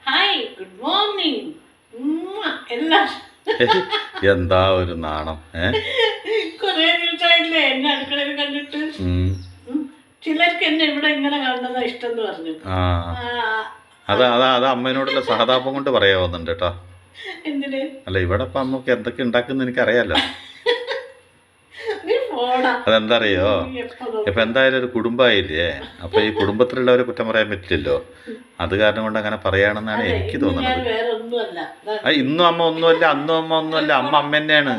Hi good morning എല്ലാം എന്താ ഒരു നാണം കൊറേ ദിവസമായില്ലേ എന്നെ അടുക്കളയിൽ കണ്ടിട്ട്. ചിലർക്ക് എന്നെ ഇവിടെ ഇങ്ങനെ കാണുന്നതാ ഇഷ്ടം എന്ന് പറഞ്ഞു. അത് അമ്മേനോടുള്ള സഹതാപം കൊണ്ട് പറയാവുന്നുണ്ട് കേട്ടോ. എന്തിന്? അല്ല ഇവിടെ ഇപ്പൊ അമ്മക്ക് എന്തൊക്കെ ഉണ്ടാക്കുന്ന എനിക്കറിയാലോ. നീ പോടാ. അതെന്താ അറിയോ, ഇപ്പൊ എന്തായാലും ഒരു കുടുംബമായില്ലേ, അപ്പൊ ഈ കുടുംബത്തിലുള്ളവരെ കുറ്റം പറയാൻ പറ്റില്ലല്ലോ. അത് കാരണം കൊണ്ട് അങ്ങനെ പറയാണെന്നാണ് എനിക്ക് തോന്നുന്നത്. ഇന്നും അമ്മ ഒന്നുമല്ല, അന്നും അമ്മ ഒന്നുമല്ല, അമ്മ അമ്മ തന്നെയാണ്.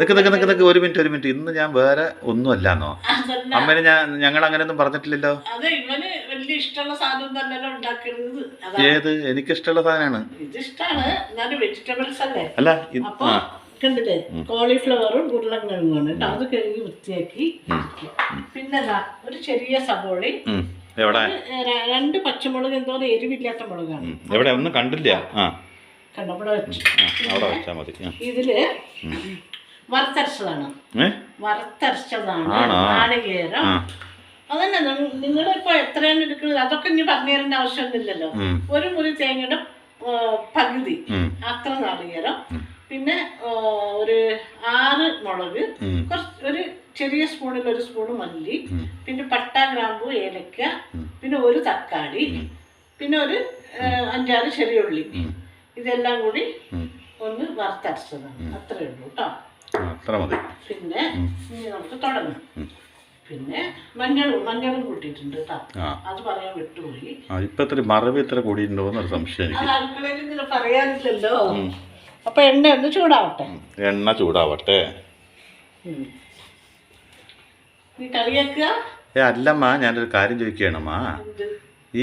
നിക്ക് ഒരു മിനിറ്റ്, ഇന്ന് ഞാൻ വേറെ ഒന്നുമല്ലാന്നോ? അമ്മേനെ ഞങ്ങൾ അങ്ങനെയൊന്നും പറഞ്ഞിട്ടില്ലല്ലോ. ഏത് എനിക്കിഷ്ടമുള്ള സാധനമാണ്. അല്ല കണ്ടില്ലേ, കോളിഫ്ലവറും ഉരുളക്കിഴങ്ങുമാണ് കേട്ടോ. അത് കഴുകി വൃത്തിയാക്കി. പിന്നെ ഒരു ചെറിയ സവോളയും, രണ്ട് പച്ചമുളക്, എന്തോ എരിവില്ലാത്ത മുളകാണ്. എവിടെ ഒന്നും കണ്ടില്ല. കണ്ടവിടെ വെച്ചു. ഇതില് വറുത്തരച്ചതാണ്, നാളികേരം. അതന്നെ നിങ്ങളിപ്പോ എത്രയാണ് എടുക്കുന്നത് അതൊക്കെ ഇനി പറഞ്ഞു തരേണ്ട ആവശ്യമൊന്നുമില്ലല്ലോ. ഒരു മുറി തേങ്ങയുടെ പകുതി അത്ര നാളികേരം, പിന്നെ ഒരു 6 മുളക്, ഒരു ചെറിയ സ്പൂണിൽ 1 സ്പൂണ് മല്ലി, പിന്നെ പട്ട, ഗ്രാമ്പു, ഏലക്ക, പിന്നെ ഒരു തക്കാളി, പിന്നെ ഒരു 5-6 ചെറിയ ഉള്ളി. ഇതെല്ലാം കൂടി ഒന്ന് വറുത്തരച്ചതാണ്. അത്രേ ഉള്ളൂ കേട്ടോ. പിന്നെ നമുക്ക് തുടങ്ങാം. പിന്നെ മഞ്ഞളും കൂട്ടിയിട്ടുണ്ട് കേട്ടോ. അത് പറയാൻ വിട്ടുപോയി. അത് അടുക്കളയിൽ ഇങ്ങനെ പറയാനില്ലല്ലോ. അപ്പൊ എണ്ണ ഒന്ന് ചൂടാവട്ടെ. നീ കളിയാക്കുക? അല്ലമ്മ, ഞാനൊരു കാര്യം ചോദിക്കുകയാണമ്മ.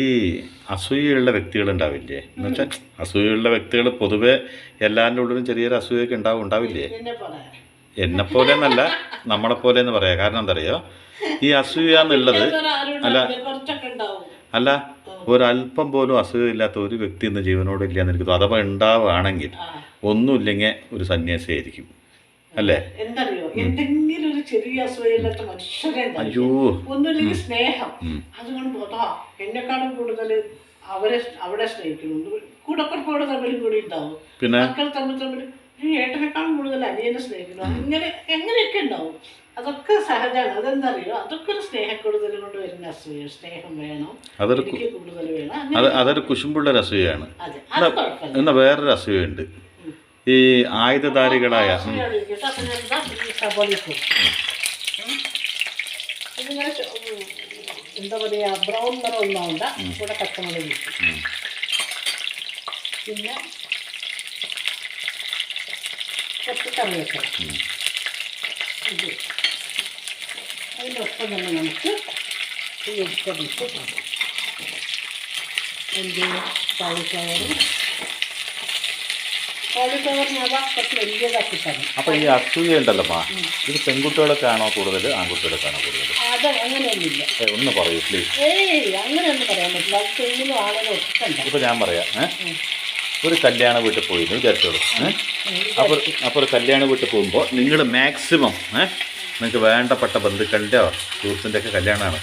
ഈ അസൂയുള്ള വ്യക്തികൾ ഉണ്ടാവില്ലേ? എന്ന് വെച്ചാൽ അസൂയുള്ള വ്യക്തികൾ പൊതുവെ എല്ലാവരുടെ ഉള്ളിലും ചെറിയൊരു അസൂയൊക്കെ ഉണ്ടാവില്ലേ? എന്നെപ്പോലെ എന്നല്ല, നമ്മളെപ്പോലെ എന്ന് പറയാം. കാരണം എന്താ അറിയോ, ഈ അസൂയ എന്നുള്ളത് അല്ല ഒരല്പം പോലും അസൂയമില്ലാത്ത ഒരു വ്യക്തി ഇന്ന് ജീവനോട് ഇല്ല എന്ന് എനിക്ക് തോന്നുന്നു. അഥവാ ഉണ്ടാവുകയാണെങ്കിൽ ഒന്നുമില്ലെങ്കിൽ ഒരു സന്യാസിയായിരിക്കും, അല്ലേ? എന്തറിയോ, എന്തെങ്കിലും ഒരു ചെറിയ അസൂയയില്ലാത്ത മനുഷ്യരെ, അയ്യോ ഒന്നുമില്ലെങ്കിൽ സ്നേഹം. അതുകൊണ്ട് എന്നെക്കാളും കൂടുതൽ അവിടെ സ്നേഹിക്കുന്നുണ്ട്. കൂടപ്പുറപ്പോട് തമ്മിലും കൂടി ഉണ്ടാവും. പിന്നെ മക്കൾ തമ്മിൽ ഏട്ടനേക്കാളും കൂടുതൽ അനിയനെ സ്നേഹിക്കുന്നു. അങ്ങനെ എങ്ങനെയൊക്കെ ഉണ്ടാവും. അതൊക്കെ സഹജമാണ്. അതെന്തറിയോ, അതൊക്കെ ഒരു സ്നേഹക്കൂടുതൽ കൊണ്ട് വരുന്ന അസൂയ. സ്നേഹം വേണം, എനിക്ക് കൂടുതൽ വേണം. അതൊരു കുശുമ്പുള്ള രസൂയാണ്. എന്നാ വേറൊരു അസൂയുണ്ട്, ഈ ആയുധധാരികളായ ഇതിങ്ങനെ എന്താ പറയുക, ബ്രൗൺ നിറം ഒന്നാവണ്ട. കൂടെ പച്ചമുളക് കിട്ടും. പിന്നെ കുറച്ച് കറിവേപ്പില. ഇത് അതിനൊപ്പം തന്നെ നമുക്ക് ഈ വെജിറ്റബിൾസ് കോളിഫ്ലവറിന് അതാ കുറച്ച് വലിയതാക്കി തന്നെ. അപ്പൊ ഈ അസൂയ ഉണ്ടല്ലോ, ഇത് പെൺകുട്ടികളൊക്കെ ആണോ കൂടുതൽ, ആൺകുട്ടികളൊക്കെ ആണോ കൂടുതൽ? അത് അങ്ങനെയൊന്നുമില്ല. ഒന്ന് പറയൂ പ്ലീസ്. അങ്ങനെയൊന്നും പറയാൻ പറ്റില്ല. അത് പെണ്ണിനും ആളുകളും ഒക്കെ ഉണ്ട്. ഇപ്പൊ ഞാൻ പറയാം, ഒരു കല്യാണ വീട്ടിൽ പോയിരുന്നു വിചാരിച്ചോളൂ. അപ്പോൾ ഒരു കല്യാണ വീട്ടിൽ പോകുമ്പോൾ നിങ്ങൾ മാക്സിമം നിങ്ങൾക്ക് വേണ്ടപ്പെട്ട ബന്ധുക്കളുടെയോ സുഹൃത്തിൻ്റെ ഒക്കെ കല്യാണമാണ്,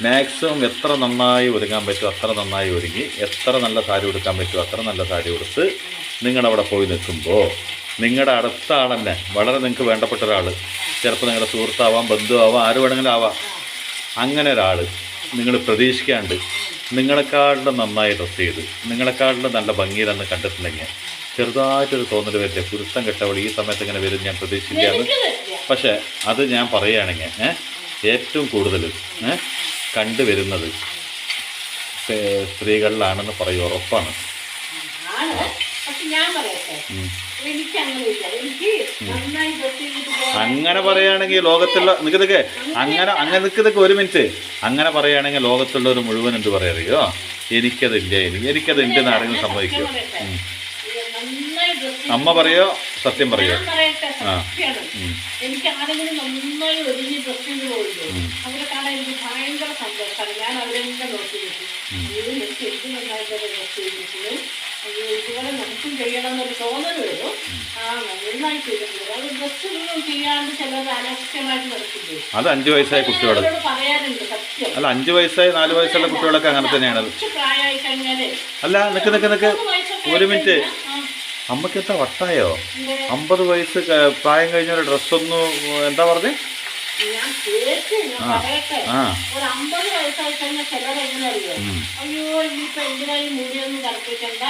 മാക്സിമം എത്ര നന്നായി ഒരുങ്ങാൻ പറ്റുമോ അത്ര നന്നായി ഒരുങ്ങി, എത്ര നല്ല സാരി ഉടുക്കാൻ പറ്റുമോ അത്ര നല്ല സാരി ഉടുത്ത് നിങ്ങളവിടെ പോയി നിൽക്കുമ്പോൾ നിങ്ങളുടെ അടുത്ത ആൾ തന്നെ, വളരെ നിങ്ങൾക്ക് വേണ്ടപ്പെട്ട ഒരാൾ, ചിലപ്പോൾ നിങ്ങളുടെ സുഹൃത്താവാം, ബന്ധുവാവാം, ആര് വേണമെങ്കിലും ആവാം, അങ്ങനെ ഒരാൾ നിങ്ങൾ പ്രതീക്ഷിക്കാണ്ട് നിങ്ങളെക്കാളും നന്നായി ഡ്രസ്സ് ചെയ്ത് നിങ്ങളെക്കാളും നല്ല ഭംഗിയിലെന്ന് കണ്ടിട്ടുണ്ടെങ്കിൽ ചെറുതായിട്ടൊരു തോന്നൽ വരില്ല, കുരുത്തം കെട്ടവൾ ഈ സമയത്ത് ഇങ്ങനെ വരും ഞാൻ പ്രതീക്ഷിക്കുകയാണ്. പക്ഷേ അത് ഞാൻ പറയുകയാണെങ്കിൽ ഏറ്റവും കൂടുതൽ കണ്ടുവരുന്നത് സ്ത്രീകളിലാണെന്ന് പറയും, ഉറപ്പാണ്. അങ്ങനെ പറയുകയാണെങ്കിൽ ലോകത്തുള്ള നിൽക്കുന്നതൊക്കെ അങ്ങനെ നിൽക്കുന്നതൊക്കെ ഒരു മിനിറ്റ്, അങ്ങനെ പറയുകയാണെങ്കിൽ ലോകത്തുള്ള ഒരു മുഴുവൻ എന്ത് പറയാറിയോ, എനിക്കതില്ല, എനിക്കതുണ്ടെന്ന് ആരെങ്കിലും സമ്മതിക്കുമോ? അമ്മ പറയോ സത്യം പറയോ? എനിക്ക് ആരെങ്കിലും നന്നായി ഒരുങ്ങി ഡ്രസ് ചെയ്ത് പോയില്ലോ, അവരെ കാണാൻ എനിക്ക് ഭയങ്കര സന്തോഷമാണ്. ഞാൻ അവരെന്നെ നോക്കി എനിക്ക് എന്ത് നന്നായിട്ട് ഡ്രസ് ചെയ്തിട്ട് ഇതുപോലെ നമുക്കും ചെയ്യണം എന്നൊരു തോന്നൽ വരും. നന്നായി ചെയ്തിട്ടുണ്ട്. അത് ഡ്രസ്സൊന്നും ചെയ്യാണ്ട് ചിലത് അനാവശ്യമായിട്ട് നടക്കില്ലേ, അത് 5 വയസ്സായ കുട്ടികൾ പറയാനുണ്ട് സത്യം. അല്ല 5 വയസ്സായി 4 വയസ്സുള്ള കുട്ടികളൊക്കെ അങ്ങനെ തന്നെയാണ്. കുറച്ച് പ്രായമായി കഴിഞ്ഞാലേ അല്ല നിക്ക് ഒരു മിനിറ്റ്, അമ്മക്ക് എത്ര വട്ടായോ? 50 വയസ്സ് പ്രായം കഴിഞ്ഞ ഒരു ഡ്രസ്സൊന്നും എന്താ പറഞ്ഞേ? ഞാൻ കേട്ട് ഞാൻ പറയട്ടെ, ഒരു 50 വയസ്സായി കഴിഞ്ഞാൽ ചിലരെങ്ങനെ അറിയോ, അയ്യോ ഇനിയിപ്പോ എന്തിനായി മുടിയൊന്നും കറപ്പിക്കണ്ട,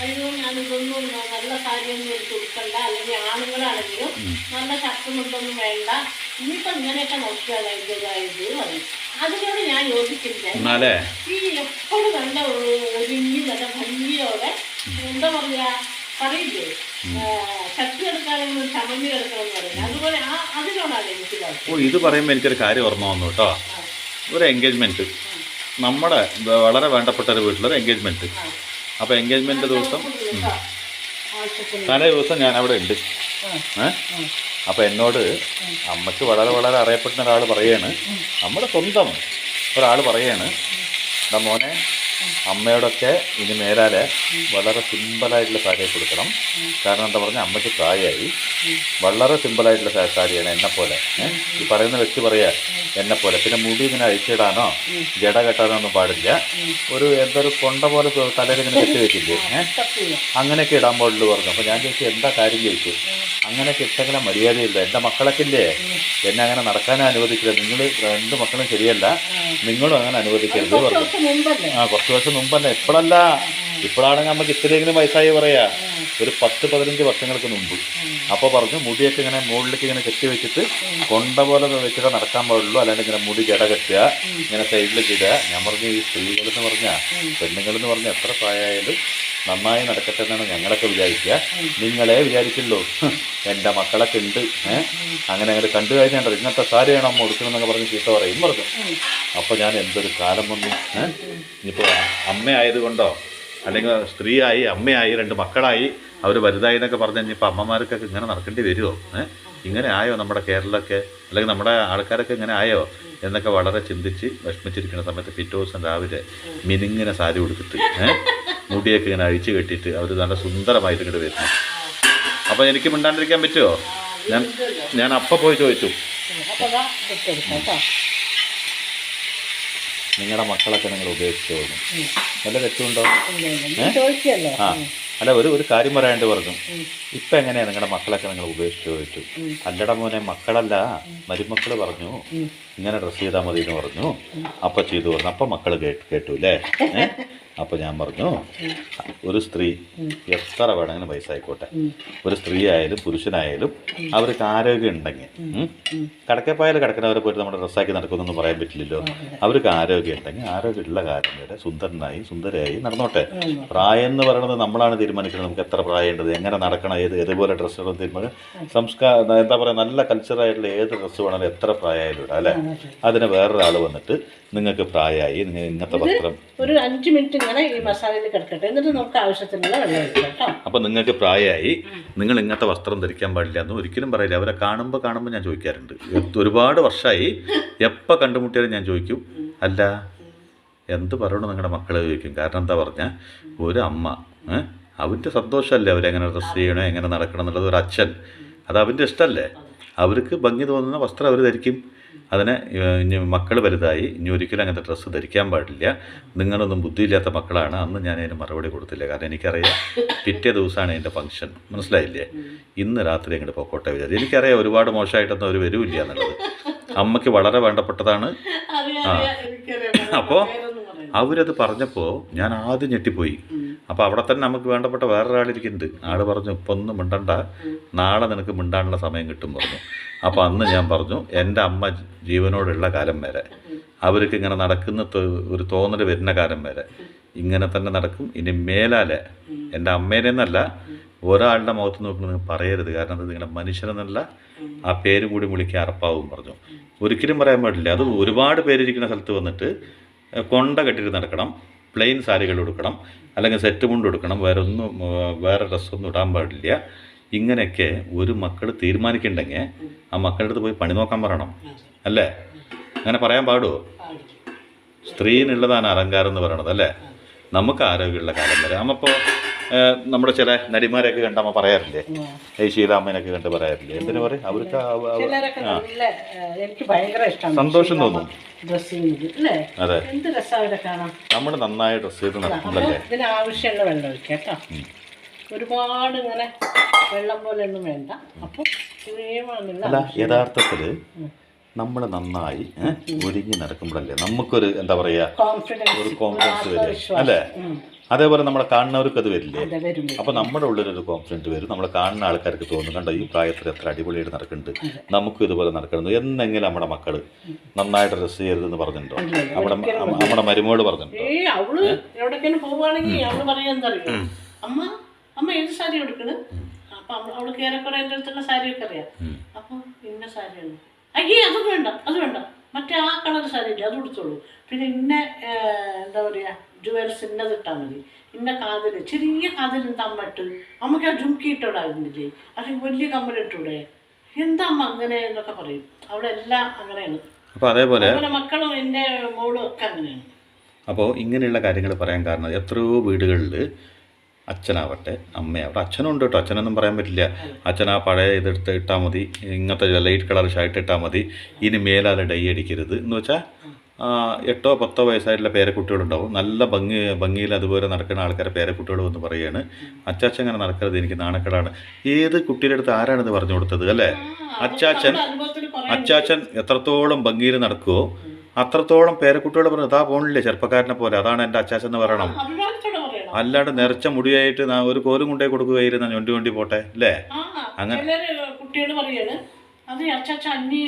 അയ്യോ ഞാനിതൊന്നും നല്ല സാരിയൊന്നും എടുത്ത് കൊടുക്കണ്ട, അല്ലെങ്കിൽ ആണുങ്ങളാണെങ്കിലും നല്ല ഷർട്ടുമുണ്ടൊന്നും വേണ്ട, ഇനിയിപ്പോ ഇങ്ങനെയൊക്കെ നോക്കിയാൽ അതിൻ്റെതായത് പറയും. അതിനോട് ഞാൻ യോജിക്കില്ല. ഈ എപ്പോഴും നല്ല ഒരുങ്ങി നല്ല ഭംഗിയോടെ എന്താ പറയാ പറയില്ലേ, ശക്തി എടുക്കാനും ചമഞ്ഞ് എടുക്കണമെന്ന് പറയുന്നത്, അതുപോലെ അതിനോടാണ് എനിക്ക് താല്പര്യം. ഓ, ഇത് പറയുമ്പോൾ എനിക്കൊരു കാര്യം ഓർമ്മ വന്നു കേട്ടോ. ഒരു എൻഗേജ്മെൻറ്റ്, നമ്മുടെ വളരെ വേണ്ടപ്പെട്ട ഒരു വീട്ടിലൊരു എൻഗേജ്മെൻറ്റ്. അപ്പോൾ എൻഗേജ്മെൻറ്റ് ദിവസം തലേ ദിവസം ഞാൻ അവിടെ ഉണ്ട്. അപ്പോൾ എന്നോട് അമ്മയ്ക്ക് വളരെ വളരെ അറിയപ്പെടുന്ന ഒരാൾ പറയാണ്, നമ്മുടെ സ്വന്തം ഒരാൾ പറയാണ്, എന്താ മോനെ അമ്മയോടൊക്കെ ഇനി മേലാലെ വളരെ സിമ്പിളായിട്ടുള്ള സാരിയെ കൊടുക്കണം. കാരണം എന്താ പറഞ്ഞാൽ അമ്മയ്ക്ക് പ്രായമായി, വളരെ സിമ്പിളായിട്ടുള്ള സാരിയാണ് എന്നെപ്പോലെ. ഈ പറയുന്ന വ്യക്തി പറയാ എന്നെപ്പോലെ. പിന്നെ മുടി ഇങ്ങനെ അഴിച്ചിടാനോ ജട കെട്ടാനോ ഒന്നും പാടില്ല. ഒരു എന്തൊരു കൊണ്ട പോലെ തലയിൽ ഇങ്ങനെ കെട്ടി വെച്ചില്ലേ, അങ്ങനെയൊക്കെ ഇടാൻ പാടുള്ളൂ പറഞ്ഞു. അപ്പോൾ ഞാൻ ചോദിച്ചു എന്താ കാര്യം ചോദിച്ചു. അങ്ങനെയൊക്കെ ഇട്ടെങ്കിലും മര്യാദയില്ല, എൻ്റെ മക്കളൊക്കെ ഇല്ലേ എന്നെ അങ്ങനെ നടക്കാനും അനുവദിക്കില്ല, നിങ്ങൾ 2 മക്കളും ശരിയല്ല, നിങ്ങളും അങ്ങനെ അനുവദിക്കരുത് പറഞ്ഞു. കുറച്ച് വർഷം മുമ്പല്ലേ, ഇപ്പോഴല്ല. ഇപ്പോഴാണെങ്കിൽ നമുക്ക് ഇത്രയെങ്കിലും വയസ്സായി പറയാ, ഒരു 10-15 വർഷങ്ങൾക്ക് മുമ്പ്. അപ്പോൾ പറഞ്ഞു മുടിയൊക്കെ ഇങ്ങനെ മുകളിലേക്ക് ഇങ്ങനെ കെട്ടി വെച്ചിട്ട് കൊണ്ട പോലെ വെച്ചിട്ട് നടക്കാൻ പാടുള്ളൂ, അല്ലാണ്ട് ഇങ്ങനെ മുടി ജട കെട്ടുക, ഇങ്ങനെ സൈഡിലേക്ക് ഇടുക. ഞാൻ പറഞ്ഞു ഈ സ്ത്രീകളെന്ന് പറഞ്ഞാൽ പെണ്ണുങ്ങളെന്ന് പറഞ്ഞാൽ എത്ര പ്രായമായാലും നന്നായി നടക്കട്ടെ എന്നാണ് ഞങ്ങളൊക്കെ വിചാരിക്കുക, നിങ്ങളെ വിചാരിക്കുള്ളൂ. എൻ്റെ മക്കളൊക്കെ ഉണ്ട്, അങ്ങനെ കണ്ടു കഴിഞ്ഞാൽ ഇങ്ങനത്തെ സാരിയാണ് അമ്മ കൊടുക്കണമെന്നൊക്കെ പറഞ്ഞ് ചീത്ത പറയും പറഞ്ഞു. അപ്പോൾ ഞാൻ എന്തൊരു കാലം വന്നു. ഇനിയിപ്പോൾ അമ്മയായതുകൊണ്ടോ അല്ലെങ്കിൽ സ്ത്രീയായി അമ്മയായി 2 മക്കളായി അവർ വലുതായി എന്നൊക്കെ പറഞ്ഞു കഴിഞ്ഞപ്പോൾ അമ്മമാർക്കൊക്കെ ഇങ്ങനെ നടക്കേണ്ടി വരുമോ? ഇങ്ങനെ ആയോ നമ്മുടെ കേരളമൊക്കെ, അല്ലെങ്കിൽ നമ്മുടെ ആൾക്കാരൊക്കെ ഇങ്ങനെ ആയോ എന്നൊക്കെ വളരെ ചിന്തിച്ച് വിഷമിച്ചിരിക്കുന്ന സമയത്ത് പിറ്റേ ദിവസം രാവിലെ മിനിങ്ങനെ സാരി കൊടുത്തിട്ട് മുടിയൊക്കെ ഇങ്ങനെ അഴിച്ചു കെട്ടിയിട്ട് അവർ നല്ല സുന്ദരമായിട്ട് ഇങ്ങോട്ട് വരുന്നു. അപ്പോൾ എനിക്ക് മിണ്ടാണ്ടിരിക്കാൻ പറ്റുമോ? ഞാൻ അപ്പം പോയി ചോദിച്ചു, നിങ്ങളുടെ മക്കളൊക്കെ നിങ്ങൾ ഉപേക്ഷിച്ചു പോകുന്നു, വല്ല തെറ്റുണ്ടോ? അല്ല ഒരു കാര്യം പറയാണ്ട് പറഞ്ഞു, ഇപ്പം എങ്ങനെയാണ് നിങ്ങളുടെ മക്കളൊക്കെ നിങ്ങൾ ഉപേക്ഷിച്ചു ചോദിച്ചു. അല്ലട മോനെ, മക്കളല്ല മരുമക്കൾ പറഞ്ഞു ഇങ്ങനെ ഡ്രസ്സ് ചെയ്താൽ മതി എന്ന് പറഞ്ഞു. അപ്പം ചെയ്തു പറഞ്ഞു. അപ്പം മക്കൾ കേട്ടു അല്ലേ? അപ്പോൾ ഞാൻ പറഞ്ഞു, ഒരു സ്ത്രീ എത്ര വേണമെങ്കിലും വയസ്സായിക്കോട്ടെ, ഒരു സ്ത്രീ ആയാലും പുരുഷനായാലും അവർക്ക് ആരോഗ്യം ഉണ്ടെങ്കിൽ, കടക്കപ്പായാലും കിടക്കുന്നവരെ പോയിട്ട് നമ്മുടെ ഡ്രസ്സാക്കി നടക്കുമെന്നൊന്നും പറയാൻ പറ്റില്ലല്ലോ. അവർക്ക് ആരോഗ്യം ഉണ്ടെങ്കിൽ ആരോഗ്യമുള്ള കാര്യം വരെ സുന്ദരനായി സുന്ദരയായി നടന്നോട്ടെ. പ്രായം എന്ന് പറയുന്നത് നമ്മളാണ് തീരുമാനിക്കുന്നത്, നമുക്ക് എത്ര പ്രായമുണ്ടത്, എങ്ങനെ നടക്കണം, ഏതുപോലെ ഡ്രസ്സുകൾ തീരുമാനം സംസ്കാരം എന്താ പറയുക, നല്ല കൾച്ചറായിട്ടുള്ള ഏത് ഡ്രസ്സ് വേണമെങ്കിലും എത്ര പ്രായമായാലും ഇടാം അല്ലേ. അതിന് വേറൊരാൾ വന്നിട്ട് നിങ്ങൾക്ക് പ്രായമായി, നിങ്ങൾ ഇങ്ങനത്തെ വസ്ത്രം ഒരു 5 മിനിറ്റ് ഇങ്ങനെ ഈ മസാലയിൽ കിടക്കട്ടെ, എന്നിട്ട് നമുക്ക് ആവശ്യത്തിനുള്ള വെള്ളം ഒഴിക്കാം കേട്ടോ. അപ്പോൾ നിങ്ങൾക്ക് പ്രായമായി, നിങ്ങൾ ഇങ്ങനത്തെ വസ്ത്രം ധരിക്കാൻ പാടില്ല എന്ന് ഒരിക്കലും പറയില്ല. അവരെ കാണുമ്പോൾ ഞാൻ ചോദിക്കാറുണ്ട്, ഒരുപാട് വർഷമായി എപ്പോൾ കണ്ടുമുട്ടിയാലും ഞാൻ ചോദിക്കും, അല്ല എന്ത് പറയണം നിങ്ങളുടെ മക്കളെ ചോദിക്കും. കാരണം എന്താ പറഞ്ഞാൽ ഒരു അമ്മ അവൻ്റെ സന്തോഷമല്ലേ അവരെങ്ങനെ ഡ്രസ്സ് ചെയ്യണോ എങ്ങനെ നടക്കണം എന്നുള്ളത്. ഒരു അച്ഛൻ അത് അവൻ്റെ ഇഷ്ടമല്ലേ, അവർക്ക് ഭംഗി തോന്നുന്ന വസ്ത്രം അവർ ധരിക്കും. അതിനെ ഇനി മക്കൾ വലുതായി ഇനി ഒരിക്കലും അങ്ങനത്തെ ഡ്രസ്സ് ധരിക്കാൻ പാടില്ല, നിങ്ങളൊന്നും ബുദ്ധിയില്ലാത്ത മക്കളാണ്. അന്ന് ഞാൻ അതിന് മറുപടി കൊടുത്തില്ല, കാരണം എനിക്കറിയാം പിറ്റേ ദിവസമാണ് എൻ്റെ ഫംഗ്ഷൻ, മനസ്സിലായില്ലേ. ഇന്ന് രാത്രി അങ്ങോട്ട് പൊക്കോട്ടെ വിചാരിച്ചു. എനിക്കറിയാം ഒരുപാട് മോശമായിട്ടൊന്നും അവർ വരില്ല എന്നുള്ളത്, അമ്മയ്ക്ക് വളരെ വേണ്ടപ്പെട്ടതാണ്. അപ്പോൾ അവരത് പറഞ്ഞപ്പോൾ ഞാൻ ആദ്യം ഞെട്ടിപ്പോയി. അപ്പോൾ അവിടെ തന്നെ നമുക്ക് വേണ്ടപ്പെട്ട വേറൊരാളിരിക്കുന്നുണ്ട്. ആൾ പറഞ്ഞു, ഇപ്പം ഒന്നും മിണ്ടണ്ട, നാളെ നിനക്ക് മിണ്ടാനുള്ള സമയം കിട്ടും പറഞ്ഞു. അപ്പോൾ അന്ന് ഞാൻ പറഞ്ഞു, എൻ്റെ അമ്മ ജീവനോടുള്ള കാലം വരെ അവർക്ക് ഇങ്ങനെ നടക്കുന്ന ഒരു തോന്നൽ വരുന്ന കാലം വരെ ഇങ്ങനെ തന്നെ നടക്കും. ഇനി മേലാലെ എൻ്റെ അമ്മേനെന്നല്ല ഒരാളുടെ മുഖത്ത് നോക്കുന്നത് നിങ്ങൾ പറയരുത്, കാരണം അത് നിങ്ങളുടെ മനുഷ്യനെന്നല്ല ആ പേര് കൂടി വിളിക്കാൻ അറപ്പാവും പറഞ്ഞു. ഒരിക്കലും പറയാൻ പാടില്ല. അത് ഒരുപാട് പേരിരിക്കുന്ന സ്ഥലത്ത് വന്നിട്ട് കൊണ്ട കെട്ടിട്ട് നടക്കണം, പ്ലെയിൻ സാരികൾ കൊടുക്കണം, അല്ലെങ്കിൽ സെറ്റ് മുണ്ട് കൊടുക്കണം, വേറെ ഡ്രസ്സൊന്നും ഇടാൻ പാടില്ല. ഇങ്ങനെയൊക്കെ ഒരു മക്കൾ തീരുമാനിക്കണ്ടെങ്കിൽ ആ മക്കളുടെ അടുത്ത് പോയി പണി നോക്കാൻ പറയണം അല്ലേ. അങ്ങനെ പറയാൻ പാടുമോ? സ്ത്രീനുള്ളതാണ് അലങ്കാരം എന്ന് പറയണത് അല്ലേ. നമുക്ക് ആരോഗ്യമുള്ള കാലം വരെ. അമ്മപ്പോൾ നമ്മുടെ ചില നടിമാരെയൊക്കെ കണ്ടമ്മ പറയാറില്ലേ, ഈ ശീലാമ്മേനൊക്കെ കണ്ട് പറയാറില്ലേ, എന്തിനു പറയും അവർക്ക് ചിലരൊക്കെ നല്ല എനിക്ക് ഭയങ്കര ഇഷ്ടമാണ് സന്തോഷം തോന്നും. ഡ്രസ് ചെയ്യുന്നത് അല്ലേ? അതെ, എന്ത് രസമാണ് കാണാൻ. നമ്മൾ നന്നായി ഡ്രസ് ചെയ്ത് നടക്കുമ്പോഴല്ലേ. ഇതിന് ആവശ്യമുള്ള വെള്ളം ഒഴിക്കാം കേട്ടോ. ഒരുപാട് ഇങ്ങനെ വെള്ളം പോലെ ഒന്നും വേണ്ട. അപ്പം അല്ല, യഥാർത്ഥത്തില് നമ്മൾ നന്നായി ഒരുങ്ങി നടക്കുമ്പോഴല്ലേ നമുക്കൊരു എന്താ പറയാ ഒരു കോൺഫിഡൻസ് വരും അല്ലേ? അതേപോലെ നമ്മളെ കാണുന്നവർക്ക് അത് വരില്ലേ? അപ്പോൾ നമ്മുടെ ഉള്ളിലൊരു കോൺഫിഡൻസ് വരും. നമ്മൾ കാണുന്ന ആൾക്കാർക്ക് തോന്നും, കണ്ടോ ഈ പ്രായത്തിൽ എത്ര അടിപൊളിയായിട്ട് നടക്കുന്നുണ്ട്, നമുക്കും ഇതുപോലെ നടക്കുന്നത്. എന്നെങ്കിലും നമ്മുടെ മക്കള് നന്നായിട്ട് ഡ്രസ് ചെയ്യരുതെന്ന് പറഞ്ഞിട്ടുണ്ടോ? നമ്മുടെ മരുമോള് പറഞ്ഞിട്ടുണ്ടോ? അവള് എവിടേക്കാണ് പോവുകയാണെങ്കിൽ അവള് പറയാ എന്താ അറിയോ, അമ്മ അമ്മ ഏത് സാരി എടുക്കണ്? അപ്പൊ അവള് കേരക്കുറെ എൻ്റെ അടുത്തുള്ള സാരിയൊക്കെ അറിയാം. അപ്പൊ ഇന്ന സാരിയാണ്, അയ്യേ അത് വേണ്ട അത് വേണ്ട, മറ്റേ ആ കളർ സാരി ഇല്ല അത് കൊടുത്തോളൂ. പിന്നെ ഇന്ന എന്താ പറയാ ജുവൽസ് ഇന്നത് ഇട്ടാൽ മതി, ഇന്ന കാതില് ചെറിയ കാതിൽ തമ്മിട്ട് അമ്മയ്ക്ക് ആ ജുംക്കി ഇട്ടോടായിരുന്നില്ലേ, അല്ലെങ്കിൽ വലിയ കമ്മലിട്ടൂടെ, എന്താ അമ്മ അങ്ങനെ എന്നൊക്കെ പറയും. അവിടെ എല്ലാം അങ്ങനെയാണ്. അപ്പോൾ അതേപോലെ മക്കളും എൻ്റെ മോളും ഒക്കെ അങ്ങനെയാണ്. അപ്പോൾ ഇങ്ങനെയുള്ള കാര്യങ്ങൾ പറയാൻ കാരണം എത്രയോ വീടുകളിൽ അച്ഛനാവട്ടെ അമ്മയാവട്ടെ, അച്ഛനുണ്ട് കേട്ടോ, അച്ഛനൊന്നും പറയാൻ പറ്റില്ല. അച്ഛൻ ആ പഴയ ഇതെടുത്ത് ഇട്ടാൽ മതി, ഇങ്ങനത്തെ ലൈറ്റ് കളർ ഷർട്ട് ഇട്ടാൽ മതി, ഇനി മേലാൽ ഡൈ അടിക്കരുത് എന്ന് വെച്ചാൽ 8 or 10 വയസ്സായിട്ടുള്ള പേരക്കുട്ടികളുണ്ടാവും, നല്ല ഭംഗിയിൽ അതുപോലെ നടക്കുന്ന ആൾക്കാരെ പേരക്കുട്ടികൾ വന്ന് പറയുകയാണ്, അച്ചാച്ചൻ അങ്ങനെ നടക്കരുത്, എനിക്ക് നാണക്കേടാണ്. ഏത് കുട്ടിയുടെ അടുത്ത് ആരാണിത് പറഞ്ഞു കൊടുത്തത് അല്ലേ? അച്ചാച്ചൻ എത്രത്തോളം ഭംഗിയിൽ നടക്കുമോ അത്രത്തോളം പേരക്കുട്ടികൾ പറഞ്ഞു ഇതാ പോണില്ലേ ചെറുപ്പക്കാരനെ പോലെ, അതാണ് എൻ്റെ അച്ചാച്ചൻ എന്ന് പറയണം. അല്ലാണ്ട് നിറച്ച മുടിയായിട്ട് ഒരു കോലും കൊണ്ടേ കൊടുക്കുകയായിരുന്ന ഞൊണ്ടി പോട്ടെ അല്ലേ? അങ്ങനെ കുട്ടികൾ പറയാണ് അത് അച്ചാച്ച അന്നി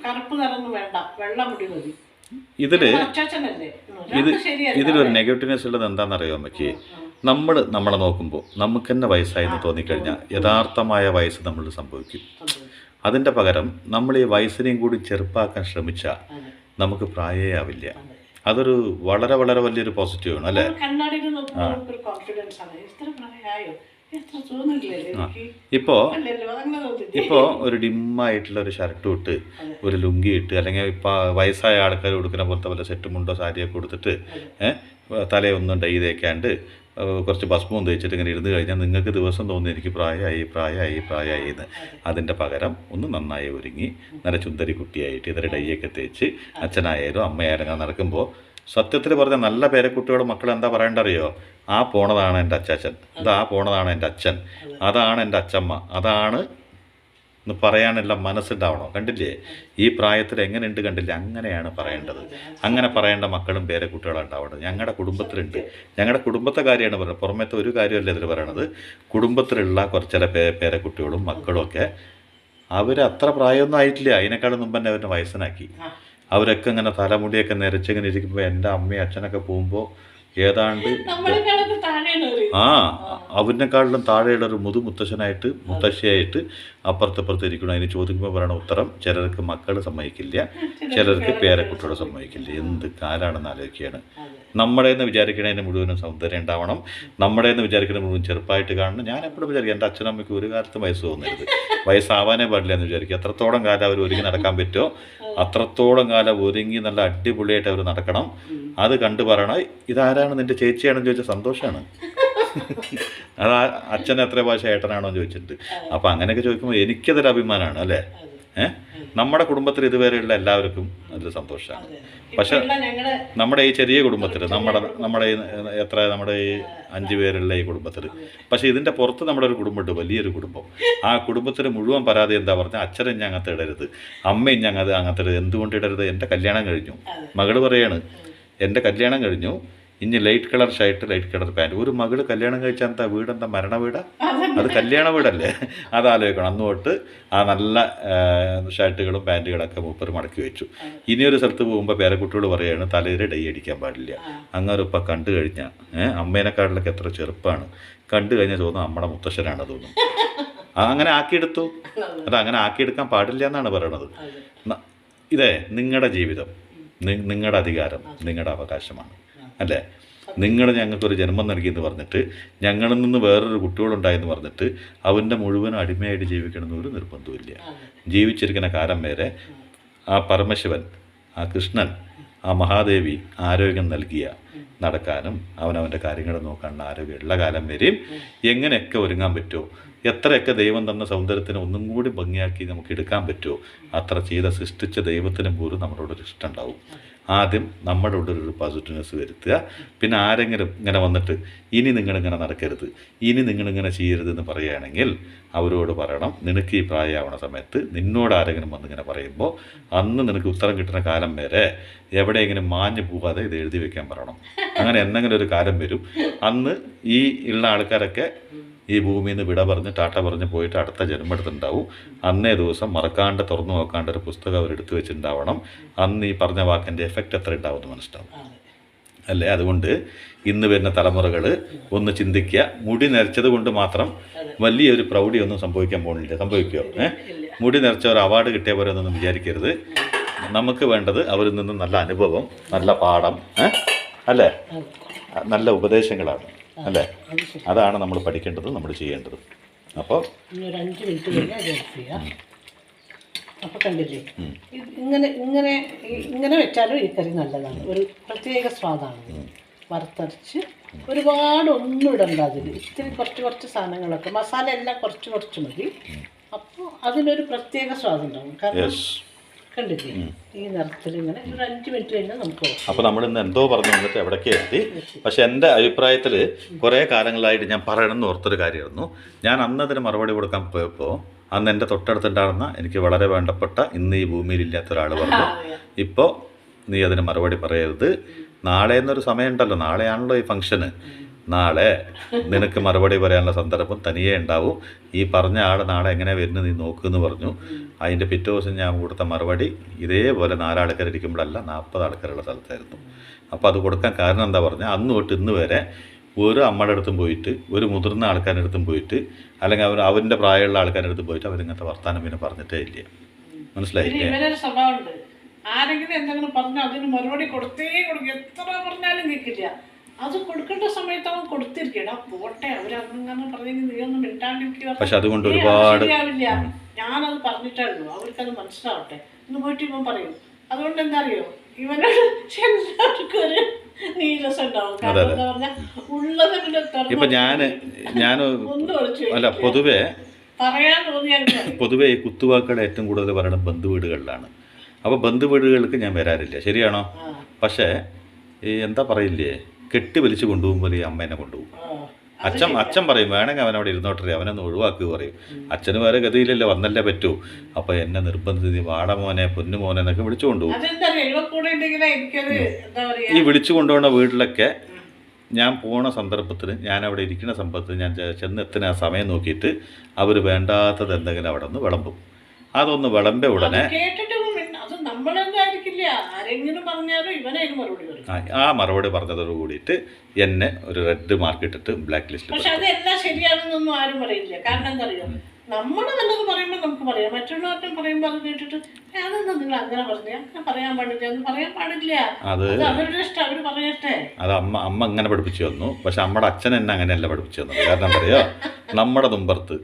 കറുപ്പ് നിറൊന്നും വേണ്ട, വെള്ള മുടി മതി. ഇതിലൊരു നെഗറ്റീവ്നെസ് ഉള്ളത് എന്താണെന്നറിയോ അമ്മയ്ക്ക്? നമ്മളെ നോക്കുമ്പോൾ നമുക്ക് തന്നെ വയസ്സായെന്ന് തോന്നിക്കഴിഞ്ഞാൽ യഥാർത്ഥമായ വയസ്സ് നമ്മൾ സംഭവിക്കും. അതിൻ്റെ പകരം നമ്മൾ ഈ വയസ്സിനെയും കൂടി ചെറുപ്പാക്കാൻ ശ്രമിച്ചാൽ നമുക്ക് പ്രായമേ ആവില്ല. അതൊരു വളരെ വളരെ വലിയൊരു പോസിറ്റീവാണ് അല്ലേ? ഇപ്പോൾ ഒരു ഡിമ്മായിട്ടുള്ള ഒരു ഷർട്ട് ഇട്ട് ഒരു ലുങ്കി ഇട്ട് അല്ലെങ്കിൽ ഇപ്പോൾ വയസ്സായ ആൾക്കാർ കൊടുക്കുന്ന പോലത്തെ വല്ല സെറ്റ് മുണ്ടോ സാരിയൊക്കെ കൊടുത്തിട്ട് തലയൊന്നും ഡൈ തേക്കാണ്ട് കുറച്ച് ഭസ്മവും തേച്ചിട്ട് ഇങ്ങനെ ഇരുന്ന് കഴിഞ്ഞാൽ നിങ്ങൾക്ക് ദിവസം തോന്നി എനിക്ക് പ്രായമായി എന്ന്. അതിൻ്റെ പകരം ഒന്ന് നന്നായി ഒരുങ്ങി നല്ല ചുന്ദരി കുട്ടിയായിട്ട് ഇതര ഡൈയൊക്കെ തേച്ച് അച്ഛനായാലും അമ്മയായാലും നടക്കുമ്പോൾ സത്യത്തിൽ പറഞ്ഞാൽ നല്ല പേരക്കുട്ടികളും മക്കൾ എന്താ പറയേണ്ടറിയോ? ആ പോണതാണ് എൻ്റെ അച്ചാച്ചൻ, ഇതാ പോണതാണ് എൻ്റെ അച്ഛൻ, അതാണ് എൻ്റെ അച്ചമ്മ, അതാണ് എന്ന് പറയാനുള്ള മനസ്സുണ്ടാവണം. കണ്ടില്ലേ ഈ പ്രായത്തിൽ എങ്ങനെയുണ്ട് കണ്ടില്ലേ? അങ്ങനെയാണ് പറയേണ്ടത്. അങ്ങനെ പറയേണ്ട മക്കളും പേരക്കുട്ടികളുണ്ടാവേണ്ടത് ഞങ്ങളുടെ കുടുംബത്തിലുണ്ട്. ഞങ്ങളുടെ കുടുംബത്തെ കാര്യമാണ് പറയുന്നത്, പുറമേത്തെ ഒരു കാര്യമല്ല ഇതിൽ പറയണത്. കുടുംബത്തിലുള്ള ചില പേരക്കുട്ടികളും മക്കളും ഒക്കെ അവർ അത്ര പ്രായമൊന്നും ആയിട്ടില്ല, അതിനേക്കാളും മുമ്പ് തന്നെ അവരുടെ വയസ്സനാക്കി. അവരൊക്കെ ഇങ്ങനെ തലമുടിയൊക്കെ നിരച്ചിങ്ങനെ ഇരിക്കുമ്പോൾ എൻ്റെ അമ്മയും അച്ഛനൊക്കെ പോകുമ്പോൾ ഏതാണ്ട് അവരിനെക്കാളിലും താഴെയുള്ള ഒരു മുത്തശ്ശനായിട്ട് മുത്തശ്ശിയായിട്ട് അപ്പുറത്തപ്പുറത്ത് ഇരിക്കണം. അതിന് ചോദിക്കുമ്പോൾ പറയണ ഉത്തരം ചിലർക്ക് മക്കൾ സമ്മതിക്കില്ല, ചിലർക്ക് പേരക്കുട്ടികൾ സമ്മതിക്കില്ല. എന്ത് കാലാണെന്ന് ആലോചിക്കുകയാണ്. നമ്മുടേന്ന് വിചാരിക്കണതിന് മുഴുവനും സൗന്ദര്യം ഉണ്ടാവണം, നമ്മുടേന്ന് വിചാരിക്കുന്ന മുഴുവൻ ചെറുപ്പമായിട്ട് കാണണം. ഞാൻ എപ്പോഴും വിചാരിക്കും എൻ്റെ അച്ഛനമ്മയ്ക്ക് ഒരു കാലത്ത് വയസ്സ് തോന്നരുത്, വയസ്സാവാനേ പാടില്ല എന്ന് വിചാരിക്കും. എത്രത്തോളം കാലം അവർ ഒരുങ്ങി നടക്കാൻ പറ്റുമോ അത്രത്തോളം കാലം ഒരുങ്ങി നല്ല അടിപൊളിയായിട്ട് അവർ നടക്കണം. അത് കണ്ടു പറയണ ഇതാരാണ് നിൻ്റെ ചേച്ചിയാണെന്ന് ചോദിച്ചാൽ സന്തോഷമാണ്. അത് അച്ഛൻ എത്ര ഭാഷ ഏട്ടനാണോ എന്ന് ചോദിച്ചിട്ട്. അപ്പം അങ്ങനെയൊക്കെ ചോദിക്കുമ്പോൾ എനിക്കതൊരു അഭിമാനമാണ് അല്ലേ? നമ്മുടെ കുടുംബത്തിൽ ഇതുവരെയുള്ള എല്ലാവർക്കും അതിൽ സന്തോഷമാണ്. പക്ഷെ നമ്മുടെ ഈ ചെറിയ കുടുംബത്തിൽ നമ്മുടെ ഈ 5 പേരുള്ള ഈ കുടുംബത്തിൽ, പക്ഷേ ഇതിൻ്റെ പുറത്ത് നമ്മുടെ ഒരു കുടുംബമുണ്ട്, വലിയൊരു കുടുംബം. ആ കുടുംബത്തിന് മുഴുവൻ പരാതി എന്താ പറഞ്ഞാൽ അച്ഛനും ഇനി അങ്ങനത്തെ ഇടരുത്, അമ്മയും ഇനി അങ്ങനത്തെ ഇടരുത്. എന്തുകൊണ്ട് ഇടരുത്? എൻ്റെ കല്യാണം കഴിഞ്ഞു. മകൾ പറയാണ് എൻ്റെ കല്യാണം കഴിഞ്ഞു, ഇനി light colour shirt light colour pant. ഒരു മകള് കല്യാണം കഴിച്ചാൽ എന്താ വീടെന്താ മരണ വീടാ? അത് കല്യാണ വീടല്ലേ? അതാലോചിക്കണം. അന്ന് തൊട്ട് ആ നല്ല ഷർട്ടുകളും പാൻറ്റുകളൊക്കെ മൂപ്പർ മടക്കി വെച്ചു. ഇനിയൊരു സ്ഥലത്ത് പോകുമ്പോൾ പേരക്കുട്ടിയോട് പറയുകയാണ് തലയിൽ ഡൈ അടിക്കാൻ പാടില്ല. അങ്ങനെ ഇപ്പം കണ്ടു കഴിഞ്ഞാൽ അമ്മേനെക്കാട്ടിലൊക്കെ എത്ര ചെറുപ്പമാണ്, കണ്ടു കഴിഞ്ഞാൽ തോന്നും നമ്മുടെ മുത്തശ്ശനാണ് തോന്നും. അങ്ങനെ ആക്കിയെടുത്തു. അങ്ങനെ ആക്കിയെടുക്കാൻ പാടില്ല എന്നാണ് പറയണത്. ഇതേ നിങ്ങളുടെ ജീവിതം, നിങ്ങളുടെ അധികാരം, നിങ്ങളുടെ അവകാശമാണ് അല്ലേ? നിങ്ങൾ ഞങ്ങൾക്കൊരു ജന്മം നൽകിയെന്ന് പറഞ്ഞിട്ട് ഞങ്ങളിൽ നിന്ന് വേറൊരു കുട്ടികളുണ്ടായെന്ന് പറഞ്ഞിട്ട് അവൻ്റെ മുഴുവനും അടിമയായിട്ട് ജീവിക്കണമെന്ന് ഒരു നിർബന്ധമില്ല. ജീവിച്ചിരിക്കുന്ന കാലം വരെ ആ പരമശിവൻ, ആ കൃഷ്ണൻ ആ മഹാദേവി ആരോഗ്യം നൽകിയ നടക്കാനും അവനവൻ്റെ കാര്യങ്ങൾ നോക്കാനുള്ള ആരോഗ്യമുള്ള കാലം വരെയും എങ്ങനെയൊക്കെ ഒരുങ്ങാൻ പറ്റുമോ, എത്രയൊക്കെ ദൈവം തന്ന സൗന്ദര്യത്തിന് ഒന്നും കൂടി ഭംഗിയാക്കി നമുക്ക് എടുക്കാൻ പറ്റുമോ അത്ര ചെയ്ത സൃഷ്ടിച്ച ദൈവത്തിനും പോലും നമ്മളോടൊരു ഇഷ്ടം ഉണ്ടാവും. ആദ്യം നമ്മുടെ ഉള്ളിൽ ഒരു പോസിറ്റീവ്നെസ് വരുത്തുക. പിന്നെ ആരെങ്കിലും ഇങ്ങനെ വന്നിട്ട് ഇനി നിങ്ങളിങ്ങനെ നടക്കരുത്, ഇനി നിങ്ങളിങ്ങനെ ചെയ്യരുതെന്ന് പറയുകയാണെങ്കിൽ അവരോട് പറയണം, നിനക്ക് ഈ പ്രായമാവണ സമയത്ത് നിന്നോട് ആരെങ്കിലും വന്നിങ്ങനെ പറയുമ്പോൾ അന്ന് നിനക്ക് ഉത്തരം കിട്ടുന്ന കാലം വരെ എവിടെയെങ്കിലും മാഞ്ഞു പോകാതെ ഇത് എഴുതി വെക്കാൻ പറയണം. അങ്ങനെ എന്തെങ്കിലും ഒരു കാലം വരും, അന്ന് ഈ ഉള്ള ആൾക്കാരൊക്കെ ഈ ഭൂമിയിൽ നിന്ന് വിട പറഞ്ഞ് ടാറ്റ പറഞ്ഞ് പോയിട്ട് അടുത്ത ജന്മെടുത്തുണ്ടാവും. അന്നേ ദിവസം മറക്കാണ്ട് തുറന്നു നോക്കാണ്ട് ഒരു പുസ്തകം അവരെടുത്ത് വെച്ചിട്ടുണ്ടാവണം. അന്ന് ഈ പറഞ്ഞ വാക്കിൻ്റെ എഫക്റ്റ് എത്ര ഉണ്ടാവുമെന്ന് മനസ്സിലാവും അല്ലേ? അതുകൊണ്ട് ഇന്ന് വരുന്ന തലമുറകൾ ഒന്ന് ചിന്തിക്കുക. മുടി നരച്ചത് കൊണ്ട് മാത്രം വലിയൊരു പ്രൗഢിയൊന്നും സംഭവിക്കാൻ പോകുന്നില്ല. സംഭവിക്കുമോ? മുടി നരച്ച ഒരു അവാർഡ് കിട്ടിയ പോലെ ഒന്നും വിചാരിക്കരുത്. നമുക്ക് വേണ്ടത് അവരിൽ നിന്ന് നല്ല അനുഭവം, നല്ല പാഠം, അല്ലേ, നല്ല ഉപദേശങ്ങളാണ്, അല്ലേ? അതാണ് നമ്മൾ പഠിക്കേണ്ടത്, നമ്മൾ ചെയ്യേണ്ടത്. അപ്പോൾ ഒരു 5 മിനിറ്റ് കഴിഞ്ഞാൽ അത് ഓഫ് ചെയ്യാം. അപ്പോൾ കണ്ടില്ലേ, ഇങ്ങനെ ഇങ്ങനെ ഇങ്ങനെ വെച്ചാലും ഈ കറി നല്ലതാണ്. ഒരു പ്രത്യേക സ്വാദാണ്. വറുത്തരച്ച് ഒരുപാട് ഒന്നും ഇടണ്ട അതിൽ. ഇത്തിരി കുറച്ച് സാധനങ്ങളൊക്കെ, മസാല എല്ലാം കുറച്ച് മതി. അപ്പോൾ അതിനൊരു പ്രത്യേക സ്വാദുണ്ടാവും. കാരണം കണ്ടില്ലേ, ഈ നിറത്തിൽ ഇങ്ങനെ ഒരു 5 മിനിറ്റ് കഴിഞ്ഞാൽ നമുക്ക്. അപ്പോൾ നമ്മളിന്ന് എന്തോ പറഞ്ഞു വന്നിട്ട് എവിടേക്ക് എത്തി. പക്ഷെ എൻ്റെ അഭിപ്രായത്തിൽ കുറേ കാലങ്ങളായിട്ട് ഞാൻ പറയണമെന്ന് ഓർത്തൊരു കാര്യമായിരുന്നു. ഞാൻ അന്നതിന് മറുപടി കൊടുക്കാൻ പോയപ്പോൾ അന്ന് എൻ്റെ തൊട്ടടുത്തുണ്ടായിരുന്ന എനിക്ക് വളരെ വേണ്ടപ്പെട്ട ഇന്ന് ഈ ഭൂമിയിലില്ലാത്ത ഒരാൾ പറഞ്ഞു, ഇപ്പോൾ നീ അതിന് മറുപടി പറയരുത്, നാളെ എന്നൊരു സമയമുണ്ടല്ലോ, നാളെയാണല്ലോ ഈ ഫംഗ്ഷന്, നാളെ നിനക്ക് മറുപടി പറയാനുള്ള സന്ദർഭം തനിയെ ഉണ്ടാവും. ഈ പറഞ്ഞ ആൾ നാളെ എങ്ങനെ വരുന്നു നീ നോക്കുമെന്ന് പറഞ്ഞു. അതിൻ്റെ പിറ്റേ ദിവസം ഞാൻ കൊടുത്ത മറുപടി ഇതേപോലെ 4 ആൾക്കാരിരിക്കുമ്പോഴല്ല 40 ആൾക്കാരുള്ള സ്ഥലത്തായിരുന്നു. അപ്പോൾ അത് കൊടുക്കാൻ കാരണം എന്താ പറഞ്ഞാൽ, അന്ന് തൊട്ട് ഇന്ന് വരെ ഒരു അമ്മയുടെ അടുത്തും പോയിട്ട്, ഒരു മുതിർന്ന ആൾക്കാരുടെ അടുത്തും പോയിട്ട്, അല്ലെങ്കിൽ അവൻ്റെ പ്രായമുള്ള ആൾക്കാരുടെ അടുത്ത് പോയിട്ട് അവരിങ്ങനത്തെ വർത്താനം പിന്നെ പറഞ്ഞിട്ടേ ഇല്ല. മനസ്സിലായില്ലേ? ഇവനൊരു സ്വഭാവമുണ്ട്, ആരെങ്കിലും എന്തെങ്കിലും പറഞ്ഞാൽ അതിന് മറുപടി കൊടുക്കും. എത്ര പറഞ്ഞാലും കേൾക്കില്ല. അത് കൊടുക്കേണ്ട സമയത്ത് അവൻ കൊടുത്തിരിക്കണം. പോട്ടെ, അവരങ്ങനെ പറഞ്ഞെങ്കിൽ നീ ഒന്നും മിണ്ടാണ്ടിരിക്കുക. പക്ഷെ അതുകൊണ്ട് ഒരുപാട് ശരിയാവില്ല. ഞാനത് പറഞ്ഞിട്ടുള്ളൂ, അവർക്കത് മനസ്സിലാവട്ടെ എന്ന് പോയിട്ട് ഇവൻ പറയും. അതുകൊണ്ട് എന്താ അറിയോ, ഇവനോട് എല്ലാവർക്കും ഒരു നീരസം ഉണ്ടാവും. കാരണം എന്താ പറഞ്ഞാൽ ഉള്ളത് ഇപ്പം ഞാൻ അല്ല പൊതുവേ പറയാൻ തോന്നിയാൽ പൊതുവേ ഈ കുത്തുവാക്കുകൾ ഏറ്റവും കൂടുതൽ പറയണം ബന്ധുവീടുകളിലാണ്. അപ്പോൾ ബന്ധുവീടുകൾക്ക് ഞാൻ വരാറില്ല, ശരിയാണോ? പക്ഷേ ഈ എന്താ പറയില്ലേ, കെട്ടി വലിച്ചു കൊണ്ടുപോകുമ്പോൾ ഈ അമ്മേനെ കൊണ്ടുപോകും. അച്ഛൻ പറയും വേണമെങ്കിൽ അവനവിടെ ഇരുന്നോട്ടേ, അവനൊന്ന് ഒഴിവാക്കുക പറയും. അച്ഛന് വേറെ ഗതിയിലല്ലേ, വന്നല്ലേ പറ്റൂ. അപ്പോൾ എന്നെ നിർബന്ധിച്ച് വാടമോനെ പൊന്നുമോനെ എന്നൊക്കെ വിളിച്ചു കൊണ്ടുപോകും. ഈ വിളിച്ചു കൊണ്ടുപോകുന്ന വീട്ടിലൊക്കെ ഞാൻ പോണ സന്ദർഭത്തിൽ, ഞാൻ അവിടെ ഇരിക്കുന്ന സന്ദർഭത്തിൽ ഞാൻ ചെന്നെത്തുന്ന ആ സമയം നോക്കിയിട്ട് അവർ വേണ്ടാത്തത് എന്തെങ്കിലും അവിടെ നിന്ന് വിളമ്പും. അതൊന്ന് വിളമ്പ ഉടനെ ആ മറുപടി പറഞ്ഞതോട് കൂടിയിട്ട് എന്നെ ഒരു റെഡ് മാർക്ക് ഇട്ടിട്ട് ബ്ലാക്ക് ലിസ്റ്റിൽ. പക്ഷെ അതെല്ലാം ശരിയാണെന്നൊന്നും ആരും പറയില്ല. കാരണം എന്താ അറിയോ, നമ്മൾ നല്ലത് പറയുമ്പോൾ നമുക്ക് പറയാം, മറ്റുള്ളവർക്ക് പറയുമ്പോൾ അത് കേട്ടിട്ട് അതെന്താ നിങ്ങൾ അങ്ങനെ പറഞ്ഞു, അങ്ങനെ പറയാൻ പാടില്ല എന്ന് പറയാൻ പാടില്ല. അത് അവരുടെ ഇഷ്ടം, അവർ പറയട്ടെ. അത് അമ്മ അങ്ങനെ പഠിപ്പിച്ചു തന്നു. പക്ഷെ അമ്മയുടെ അച്ഛൻ എന്നെ അങ്ങനെയല്ല പഠിപ്പിച്ചു തന്നത്. കാരണം പറയോ, നമ്മുടെ മുമ്പർത്ത്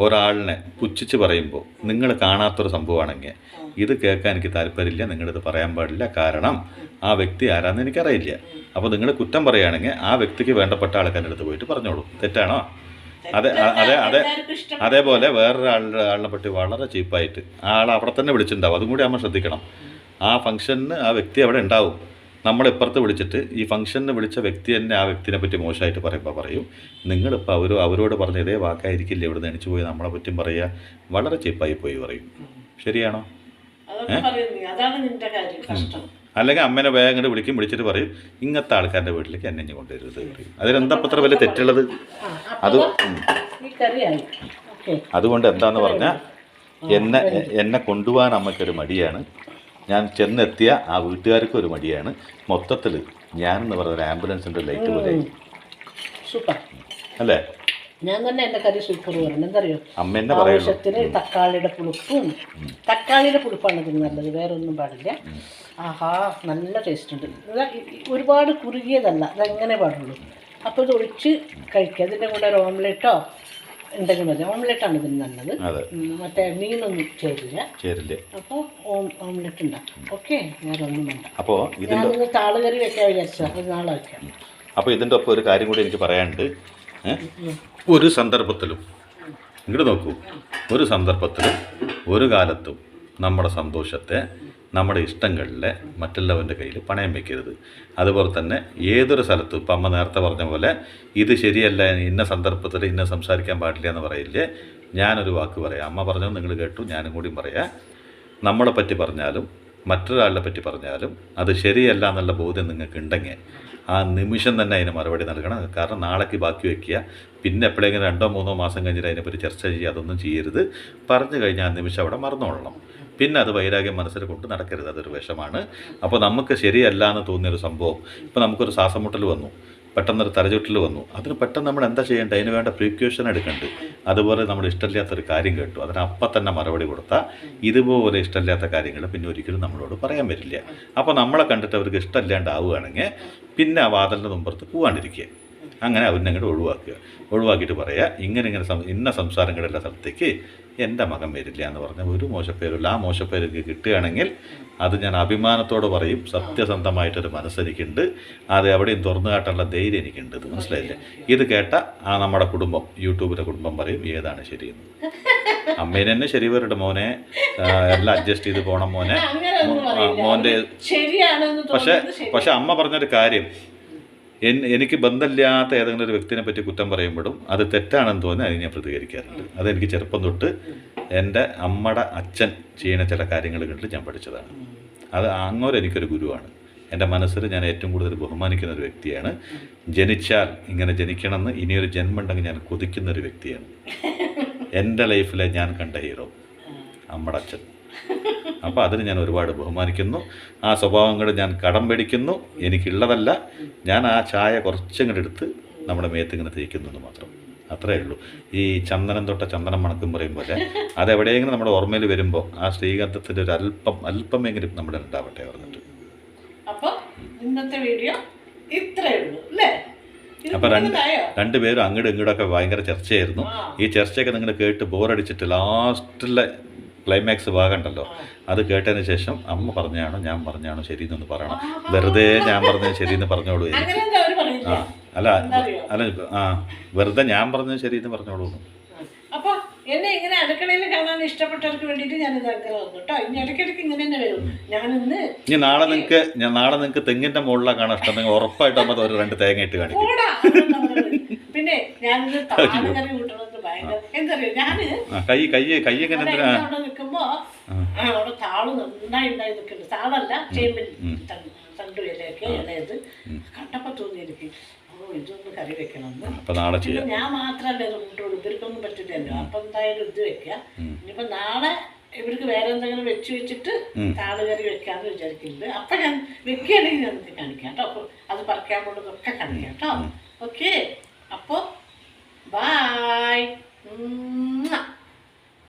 ഒരാളിനെ പുച്ഛിച്ച് പറയുമ്പോൾ നിങ്ങൾ കാണാത്തൊരു സംഭവമാണെങ്കിൽ ഇത് കേൾക്കാൻ എനിക്ക് താല്പര്യമില്ല, നിങ്ങളിത് പറയാൻ പാടില്ല, കാരണം ആ വ്യക്തി ആരാന്ന് എനിക്കറിയില്ല. അപ്പോൾ നിങ്ങൾ കുറ്റം പറയുകയാണെങ്കിൽ ആ വ്യക്തിക്ക് വേണ്ടപ്പെട്ട ആൾക്കാരുടെ അടുത്ത് പോയിട്ട് പറഞ്ഞോളൂ. തെറ്റാണോ? അതേപോലെ വേറൊരാളിനെ പറ്റി വളരെ ചീപ്പായിട്ട് ആൾ അവിടെ തന്നെ വിളിച്ചിട്ടുണ്ടാവും. അതും കൂടി നമ്മൾ ശ്രദ്ധിക്കണം. ആ ഫംഗ്ഷന് ആ വ്യക്തി അവിടെ ഉണ്ടാവും. നമ്മളിപ്പുറത്ത് വിളിച്ചിട്ട് ഈ ഫംഗ്ഷന് വിളിച്ച വ്യക്തി തന്നെ ആ വ്യക്തിനെ പറ്റി മോശമായിട്ട് പറയുമ്പോൾ പറയും, നിങ്ങളിപ്പോൾ അവരോട് പറഞ്ഞ ഇതേ വാക്കായിരിക്കില്ല ഇവിടെ നിന്ന് എണിച്ചു പോയി നമ്മളെ പറ്റും പറയുക, വളരെ ചീപ്പായി പോയി പറയും. ശരിയാണോ? അല്ലെങ്കിൽ അമ്മേനെ വേഗം ഇങ്ങോട്ട് വിളിച്ചിട്ട് പറയും, ഇങ്ങനത്തെ ആൾക്കാരുടെ വീട്ടിലേക്ക് എന്നെ കൊണ്ടുവരുന്നത് പറയും. അതിലെന്താ അത്ര വലിയ തെറ്റുള്ളത്? അതുകൊണ്ട് എന്താന്ന് പറഞ്ഞാൽ എന്നെ കൊണ്ടുപോകാൻ അമ്മയ്ക്കൊരു മടിയാണ്. ഞാൻ ചെന്നെത്തിയ ആ വീട്ടുകാർക്കും ഒരു മടിയാണ്. മൊത്തത്തിൽ ഞാനെന്ന് പറഞ്ഞൊരു ആംബുലൻസിൻ്റെ ലൈറ്റ് പോലെ അല്ലേ? ഞാൻ തന്നെ എൻ്റെ കറി സൂപ്പർ പറഞ്ഞു. എന്തറിയോ, അമ്മ ആവശ്യത്തിന് തക്കാളിയുടെ പുളിപ്പാണ് ഇതിന് നല്ലത്, വേറെ ഒന്നും പാടില്ല. ആഹാ, നല്ല ടേസ്റ്റ് ഉണ്ട്. ഒരുപാട് കുറുകിയതല്ല, അതെങ്ങനെ പാടുള്ളൂ. അപ്പോൾ ഇത് ഒഴിച്ച് കഴിക്കുക. അതിൻ്റെ കൂടെ ഒരു ഓംലെറ്റോ ഉണ്ടെങ്കിൽ മതി. ഓംലെറ്റാണ് ഇതിന് നല്ലത്. അതെ, മറ്റേ മീനൊന്നും ചേരില്ല. അപ്പോൾ ഓംലെറ്റ് ഉണ്ടാക്കാം. ഓക്കെ, വേറെ ഒന്നും വേണ്ട. അപ്പോൾ ഞാനൊന്ന് താളുകറി വെക്കാൻ വിചാരിച്ചാൽ ഒരു നാളെ വയ്ക്കാം. അപ്പോൾ ഇതിൻ്റെ ഒപ്പം ഒരു കാര്യം കൂടി എനിക്ക് പറയാനുണ്ട്. ഒരു സന്ദർഭത്തിലും ഇങ്ങോട്ട് നോക്കൂ, ഒരു സന്ദർഭത്തിലും ഒരു കാലത്തും നമ്മുടെ സന്തോഷത്തെ, നമ്മുടെ ഇഷ്ടങ്ങളിലെ മറ്റുള്ളവൻ്റെ കയ്യിൽ പണയം വയ്ക്കരുത്. അതുപോലെ തന്നെ ഏതൊരു സ്ഥലത്തും ഇപ്പം അമ്മ നേരത്തെ പറഞ്ഞ പോലെ ഇത് ശരിയല്ല, ഇന്ന സന്ദർഭത്തിൽ ഇന്ന സംസാരിക്കാൻ പാടില്ല എന്ന് പറയില്ലേ. ഞാനൊരു വാക്ക് പറയാം, അമ്മ പറഞ്ഞത് നിങ്ങൾ കേട്ടു, ഞാനും കൂടി പറയാം. നമ്മളെ പറ്റി പറഞ്ഞാലും മറ്റൊരാളെ പറ്റി പറഞ്ഞാലും അത് ശരിയല്ല എന്നുള്ള ബോധ്യം നിങ്ങൾക്ക് ഉണ്ടെങ്കിൽ ആ നിമിഷം തന്നെ അതിന് മറുപടി നൽകണം. കാരണം നാളേക്ക് ബാക്കി വയ്ക്കുക, പിന്നെ എപ്പോഴെങ്കിലും 2-3 മാസം കഴിഞ്ഞിട്ട് അതിനെപ്പറ്റി ചർച്ച ചെയ്യുക, അതൊന്നും ചെയ്യരുത്. പറഞ്ഞു കഴിഞ്ഞാൽ ആ നിമിഷം അവിടെ മറന്നോളണം. പിന്നെ അത് വൈരാഗ്യം മനസ്സിൽ കൊണ്ട് നടക്കരുത്, അതൊരു വിഷമാണ്. അപ്പോൾ നമുക്ക് ശരിയല്ല എന്ന് തോന്നിയൊരു സംഭവം, ഇപ്പോൾ നമുക്കൊരു ശ്വാസം മുട്ടൽ വന്നു, പെട്ടെന്നൊരു തലചുറ്റൽ വന്നു, അതിന് പെട്ടെന്ന് നമ്മൾ എന്താ ചെയ്യേണ്ടത്? അതിന് വേണ്ട പ്രിക്യൂഷൻ എടുക്കേണ്ടത്. അതുപോലെ നമ്മൾ ഇഷ്ടമില്ലാത്തൊരു കാര്യം കേട്ടു, അതിന് അപ്പം തന്നെ മറുപടി കൊടുത്താൽ ഇതുപോലെ ഇഷ്ടമില്ലാത്ത കാര്യങ്ങൾ പിന്നെ ഒരിക്കലും നമ്മളോട് പറയാൻ വരില്ല. അപ്പോൾ നമ്മളെ കണ്ടിട്ട് അവർക്ക് ഇഷ്ടമില്ലാണ്ടാവുകയാണെങ്കിൽ പിന്നെ ആ വാതിലിൻ്റെ മുമ്പത്ത് പോകാണ്ടിരിക്കുക. അങ്ങനെ അവരിനെ അങ്ങോട്ട് ഒഴിവാക്കിയിട്ട് പറയുക, ഇങ്ങനെ ഇന്ന സംസാരങ്ങളുള്ള സ്ഥലത്തേക്ക് എൻ്റെ മകൻ വരില്ല എന്ന് പറഞ്ഞാൽ ഒരു മോശപ്പേരില്ല. ആ മോശപ്പേര് കിട്ടുകയാണെങ്കിൽ അത് ഞാൻ അഭിമാനത്തോട് പറയും, സത്യസന്ധമായിട്ടൊരു മനസ്സെനിക്കുണ്ട്, അത് എവിടെയും തുറന്നു കാട്ടാനുള്ള ധൈര്യം എനിക്കുണ്ട്. ഇത് മനസ്സിലായില്ലേ? ഇത് കേട്ട ആ നമ്മുടെ കുടുംബം, യൂട്യൂബിലെ കുടുംബം പറയും ഏതാണ് ശരിയെന്ന്. അമ്മേനെ തന്നെ ശരി വരട്ടെ മോനെ, എല്ലാം അഡ്ജസ്റ്റ് ചെയ്ത് പോകണം മോനെ, മോൻ്റെ. പക്ഷെ അമ്മ പറഞ്ഞൊരു കാര്യം, എനിക്ക് ബന്ധമില്ലാത്ത ഏതെങ്കിലും ഒരു വ്യക്തിനെ പറ്റി കുറ്റം പറയുമ്പോഴും അത് തെറ്റാണെന്ന് തോന്നി അതിന് ഞാൻ പ്രതികരിക്കാറുണ്ട്. അതെനിക്ക് ചെറുപ്പം തൊട്ട് എൻ്റെ അമ്മയുടെ അച്ഛൻ ചെയ്യുന്ന ചില കാര്യങ്ങൾ കണ്ടിട്ട് ഞാൻ പഠിച്ചതാണ്. അത് അങ്ങോട്ട് എനിക്കൊരു ഗുരുവാണ്. എൻ്റെ മനസ്സിൽ ഞാൻ ഏറ്റവും കൂടുതൽ ബഹുമാനിക്കുന്ന ഒരു വ്യക്തിയാണ്. ജനിച്ചാൽ ഇങ്ങനെ ജനിക്കണമെന്ന് ഇനിയൊരു ജന്മമുണ്ടെങ്കിൽ ഞാൻ കൊതിക്കുന്നൊരു വ്യക്തിയാണ്. എൻ്റെ ലൈഫിലെ ഞാൻ കണ്ട ഹീറോ അമ്മയുടെ അച്ഛൻ. അപ്പോൾ അതിന് ഞാൻ ഒരുപാട് ബഹുമാനിക്കുന്നു. ആ സ്വഭാവങ്ങൾ ഞാൻ കടം പേടിക്കുന്നു. എനിക്കുള്ളതല്ല. ഞാൻ ആ ചായ കുറച്ചങ്ങോട്ട് എടുത്ത് നമ്മുടെ മേത്തിങ്ങനെ തേക്കുന്നു മാത്രം. അത്രയേ ഉള്ളൂ. ഈ ചന്ദനം തൊട്ട ചന്ദനം മണക്കും പറയും പോലെ അതെവിടെയെങ്കിലും നമ്മുടെ ഓർമ്മയിൽ വരുമ്പോൾ ആ ശ്രീഗന്ധത്തിൻ്റെ ഒരു അല്പമെങ്കിലും നമ്മുടെ ഉണ്ടാവട്ടെ പറഞ്ഞിട്ട്. അപ്പോൾ ഇന്നത്തെ വീഡിയോ ഇത്രയേ ഉള്ളൂ അല്ലേ? അപ്പോൾ രണ്ടുപേരും അങ്ങോട്ടും ഇങ്ങോട്ടൊക്കെ ഭയങ്കര ചർച്ചയായിരുന്നു. ഈ ചർച്ചയൊക്കെ നിങ്ങൾ കേട്ട് ബോറടിച്ചിട്ട് ലാസ്റ്റിലെ ക്ലൈമാക്സ് ഭാഗമുണ്ടല്ലോ, അത് കേട്ടതിന് ശേഷം അമ്മ പറഞ്ഞാണോ ഞാൻ പറഞ്ഞാണോ ശരിയെന്നൊന്ന് പറയണം. വെറുതെ ഞാൻ പറഞ്ഞത് ശരിയെന്ന് പറഞ്ഞോളൂ. വെറുതെ ഞാൻ പറഞ്ഞത് ശരിയെന്ന് പറഞ്ഞോളൂ. അപ്പോൾ എന്നെ ഇങ്ങനെ അടുക്കളയിൽ കാണാൻ ഇഷ്ടപ്പെട്ടവർക്ക് വേണ്ടിയിട്ട് ഞാനിത് അങ്ങനെ വന്നു കേട്ടോ. ഇനി ഇടയ്ക്കിടയ്ക്ക് ഇങ്ങനെ തന്നെ വരും. ഇനി നാളെ നിങ്ങൾക്ക് തെങ്ങിൻ്റെ മുകളിലാണ് കാണാൻ ഇഷ്ടം, ഉറപ്പായിട്ട് അമ്മ ഒരു 2 തേങ്ങ ഇട്ട് കാണിക്കും. പിന്നെ ഞാനിത് താളുകറി കൂട്ടണത് ഭയങ്കര എന്തറിയോ, കൈ എങ്ങനെ അവിടെ നിൽക്കുമ്പോ അവിടെ താള് നന്നായി ഉണ്ടായി നിൽക്കുന്നുണ്ട്. താളല്ല, ചേമ്പിൻ തണ്ടു ഇലയൊക്കെ ഇളയത് കണ്ടപ്പോ തോന്നി എനിക്ക് ഇതൊന്ന് കറി വെക്കണമെന്ന്. ഞാൻ മാത്രമല്ല ഇത് കൂട്ടുള്ളൂ, ഇവർക്കൊന്നും പറ്റില്ലല്ലോ. അപ്പൊ എന്തായാലും ഇത് വെക്കാം. ഇനിയിപ്പോ നാളെ ഇവർക്ക് വേറെ എന്തെങ്കിലും വെച്ചിട്ട് താളുകറി വെക്കാന്ന് വിചാരിക്കുന്നുണ്ട്. അപ്പൊ ഞാൻ വെക്കുകയാണെങ്കിൽ ഞാൻ കാണിക്കാം കേട്ടോ. അപ്പൊ അത് പറിക്കാൻ പോകുന്നതൊക്കെ കാണിക്കാം കേട്ടോ. ഓക്കെ.